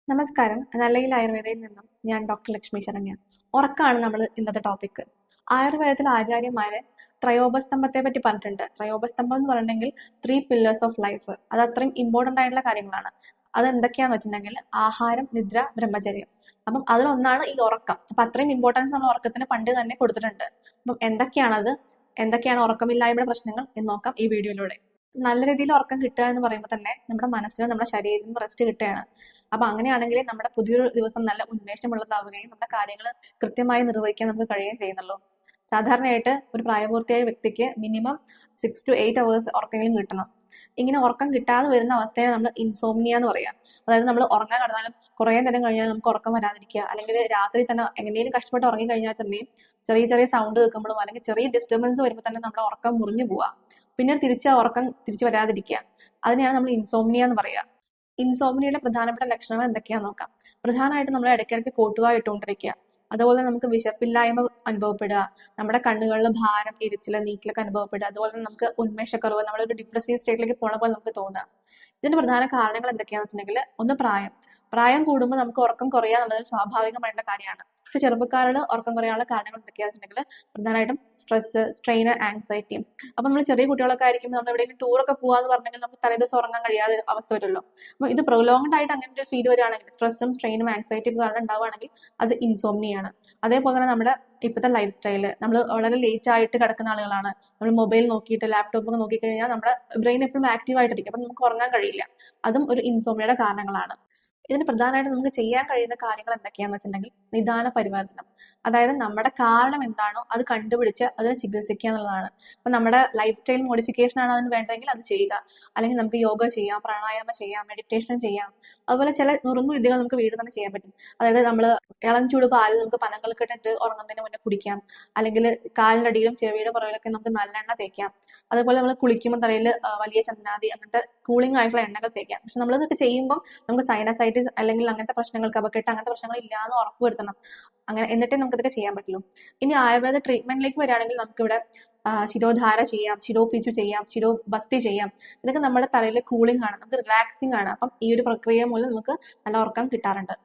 നമസ്കാരം. നല്ലയിൽ ആയുർവേദയിൽ നിന്നും ഞാൻ ഡോക്ടർ ലക്ഷ്മി ശരണ്യ. ഉറക്കമാണ് നമ്മൾ ഇന്നത്തെ ടോപ്പിക്. ആയുർവേദത്തിൽ ആചാര്യന്മാര് ത്രയോപസ്തംഭത്തെ പറ്റി പറഞ്ഞിട്ടുണ്ട്. ത്രയോപസ്തംഭം എന്ന് പറഞ്ഞിട്ടുണ്ടെങ്കിൽ 3 pillars ഓഫ് ലൈഫ്. അത് അത്രയും ഇമ്പോർട്ടന്റ് ആയിട്ടുള്ള കാര്യങ്ങളാണ്. അത് എന്തൊക്കെയാന്ന് വെച്ചിട്ടുണ്ടെങ്കിൽ ആഹാരം, നിദ്ര, ബ്രഹ്മചര്യം. അപ്പം അതിലൊന്നാണ് ഈ ഉറക്കം. അപ്പൊ അത്രയും ഇമ്പോർട്ടൻസ് നമ്മൾ ഉറക്കത്തിന് പണ്ട് തന്നെ കൊടുത്തിട്ടുണ്ട്. അപ്പം എന്തൊക്കെയാണ് ഉറക്കമില്ലായ്മയുടെ പ്രശ്നങ്ങൾ എന്ന് നോക്കാം ഈ വീഡിയോയിലൂടെ. നല്ല രീതിയിൽ ഉറക്കം കിട്ടുക എന്ന് പറയുമ്പോൾ തന്നെ നമ്മുടെ മനസ്സിനും നമ്മുടെ ശരീരത്തിനും റെസ്റ്റ് കിട്ടുകയാണ്. അപ്പൊ അങ്ങനെയാണെങ്കിൽ നമ്മുടെ പുതിയൊരു ദിവസം നല്ല ഉന്മേഷമുള്ളതാവുകയും നമ്മുടെ കാര്യങ്ങൾ കൃത്യമായി നിർവഹിക്കാൻ നമുക്ക് കഴിയുകയും ചെയ്യുന്നുള്ളൂ. സാധാരണയായിട്ട് ഒരു പ്രായപൂർത്തിയായ വ്യക്തിക്ക് മിനിമം 6 to 8 hours ഉറക്കെങ്കിലും കിട്ടണം. ഇങ്ങനെ ഉറക്കം കിട്ടാതെ വരുന്ന അവസ്ഥയെ നമ്മൾ ഇൻസോംനിയ എന്ന് പറയാം. അതായത് നമ്മൾ ഉറങ്ങാൻ കിടന്നാലും കുറേ നേരം കഴിഞ്ഞാൽ നമുക്ക് ഉറക്കം വരാതിരിക്കുക, അല്ലെങ്കിൽ രാത്രി തന്നെ എങ്ങനെയും കഷ്ടപ്പെട്ട് ഉറങ്ങി കഴിഞ്ഞാൽ തന്നെയും ചെറിയ ചെറിയ സൗണ്ട് കേൾക്കുമ്പോഴും അല്ലെങ്കിൽ ചെറിയ ഡിസ്റ്റർബൻസ് വരുമ്പോൾ തന്നെ നമ്മുടെ ഉറക്കം മുറിഞ്ഞു പോവുക. പിന്നെ തിരിച്ച് ഉറക്കം തിരിച്ചു വരാതിരിക്കുക. അതിനെയാണ് നമ്മൾ ഇൻസോംനിയ എന്ന് പറയുക. ഇൻസോംനിയയുടെ പ്രധാനപ്പെട്ട ലക്ഷണങ്ങൾ എന്തൊക്കെയാന്ന് നോക്കാം. പ്രധാനമായിട്ടും നമ്മൾ ഇടയ്ക്കിടയ്ക്ക് കോട്ടുവാ ഇട്ടുകൊണ്ടിരിക്കുക. അതുപോലെ നമുക്ക് വിശപ്പില്ലായ്മ അനുഭവപ്പെടുക, നമ്മുടെ കണ്ണുകളിൽ ഭാരം, എരിച്ചില്, നീക്കിലൊക്കെ അനുഭവപ്പെടുക. അതുപോലെ തന്നെ നമുക്ക് ഉന്മേഷക്കുറവ്, നമ്മളൊരു ഡിപ്രസീവ് സ്റ്റേറ്റിലേക്ക് പോണ പോലെ നമുക്ക് തോന്നുക. ഇതിന്റെ പ്രധാന കാരണങ്ങൾ എന്തൊക്കെയാന്ന് വെച്ചിട്ടുണ്ടെങ്കിൽ, ഒന്ന് പ്രായം കൂടുമ്പോൾ നമുക്ക് ഉറക്കം കുറയുക എന്നുള്ളത് സ്വാഭാവികമായിട്ടുള്ള കാര്യമാണ്. പക്ഷെ ചെറുപ്പക്കാരിൽ ഉറക്കം കുറയാനുള്ള കാരണങ്ങൾ എന്തൊക്കെയാന്ന് വെച്ചിട്ടുണ്ടെങ്കിൽ പ്രധാനമായിട്ടും സ്ട്രെസ്, സ്ട്രെയിൻ, ആങ്സൈറ്റി. അപ്പൊ നമ്മൾ ചെറിയ കുട്ടികളൊക്കെ ആയിരിക്കും നമ്മൾ എവിടെയെങ്കിലും ടൂറൊക്കെ പോവാന്ന് പറഞ്ഞെങ്കിൽ നമുക്ക് തലേദിവസം ഉറങ്ങാൻ കഴിയാതെ അവസ്ഥ വരുമല്ലോ. അപ്പൊ ഇത് പ്രൊലോങ്ഡ് ആയിട്ട് അങ്ങനെ ഒരു ഫീൽ വരികയാണെങ്കിൽ, സ്ട്രെസ്സും സ്ട്രെയിനും ആങ്സൈറ്റിയും കാരണം ഉണ്ടാവുകയാണെങ്കിൽ അത് ഇൻസോംനിയാണ്. അതേപോലെ തന്നെ നമ്മുടെ ഇപ്പോഴത്തെ ലൈഫ് സ്റ്റൈല്, നമ്മൾ വളരെ ലേറ്റ് ആയിട്ട് കിടക്കുന്ന ആളുകളാണ്. നമ്മൾ മൊബൈൽ നോക്കിയിട്ട് ലാപ്ടോപ്പ് ഒക്കെ നോക്കിക്കഴിഞ്ഞാൽ നമ്മുടെ ബ്രെയിൻ എപ്പോഴും ആക്റ്റീവ് ആയിട്ടിരിക്കും. അപ്പൊ നമുക്ക് ഉറങ്ങാൻ കഴിയില്ല. അതും ഒരു ഇൻസോംനിയയുടെ കാരണങ്ങളാണ്. ഇതിന് പ്രധാനമായിട്ട് നമുക്ക് ചെയ്യാൻ കഴിയുന്ന കാര്യങ്ങൾ എന്തൊക്കെയാന്ന് വെച്ചിട്ടുണ്ടെങ്കിൽ നിദാന പരിവർജനം. അതായത് നമ്മുടെ കാരണം എന്താണോ അത് കണ്ടുപിടിച്ച് അതിനെ ചികിത്സിക്കുക എന്നുള്ളതാണ്. അപ്പൊ നമ്മുടെ ലൈഫ് സ്റ്റൈൽ മോഡിഫിക്കേഷൻ ആണ് അതിന് വേണ്ടതെങ്കിൽ അത് ചെയ്യുക. അല്ലെങ്കിൽ നമുക്ക് യോഗ ചെയ്യാം, പ്രാണായാമം ചെയ്യാം, മെഡിറ്റേഷൻ ചെയ്യാം. അതുപോലെ ചില നുറുങ്ങു വിദ്യകൾ നമുക്ക് വീട്ടിൽ തന്നെ ചെയ്യാൻ പറ്റും. അതായത് നമ്മൾ ഇളം ചൂട് പാല് നമുക്ക് പനങ്കൽക്കട്ടിട്ട് ഉറങ്ങുന്നതിന് മുന്നേ കുടിക്കാം. അല്ലെങ്കിൽ കാലിന്റെ അടിയിലും ചെവിയുടെ പുറകിലൊക്കെ നമുക്ക് നല്ലെണ്ണ തേക്കാം. അതുപോലെ നമ്മൾ കുളിക്കുമ്പോൾ തലയിൽ വലിയ ചന്ദനാദി അങ്ങനത്തെ കൂളിംഗ് ആയിട്ടുള്ള എണ്ണകൾ തേക്കാം. പക്ഷെ നമ്മളിതൊക്കെ ചെയ്യുമ്പോൾ നമുക്ക് സൈനസൈറ്റിസ് അല്ലെങ്കിൽ അങ്ങനത്തെ പ്രശ്നങ്ങൾ, കഫക്കെട്ട് അങ്ങനത്തെ പ്രശ്നങ്ങൾ ഇല്ലാന്ന് ഉറപ്പുവരുത്തണം. അങ്ങനെ എന്നിട്ടേ നമുക്ക് ഇതൊക്കെ ചെയ്യാൻ പറ്റുള്ളൂ. ഇനി ആയുർവേദ ട്രീറ്റ്മെന്റിലേക്ക് വരികയാണെങ്കിൽ നമുക്കിവിടെ ശിരോധാര ചെയ്യാം, ശിരോപിച്ചു ചെയ്യാം, ശിരോബസ്തി ചെയ്യാം. ഇതൊക്കെ നമ്മുടെ തലയിൽ കൂളിംഗ് ആണ്, നമുക്ക് റിലാക്സിംഗ് ആണ്. അപ്പം ഈ ഒരു പ്രക്രിയ മൂലം നമുക്ക് നല്ല ഉറക്കം കിട്ടാറുണ്ട്.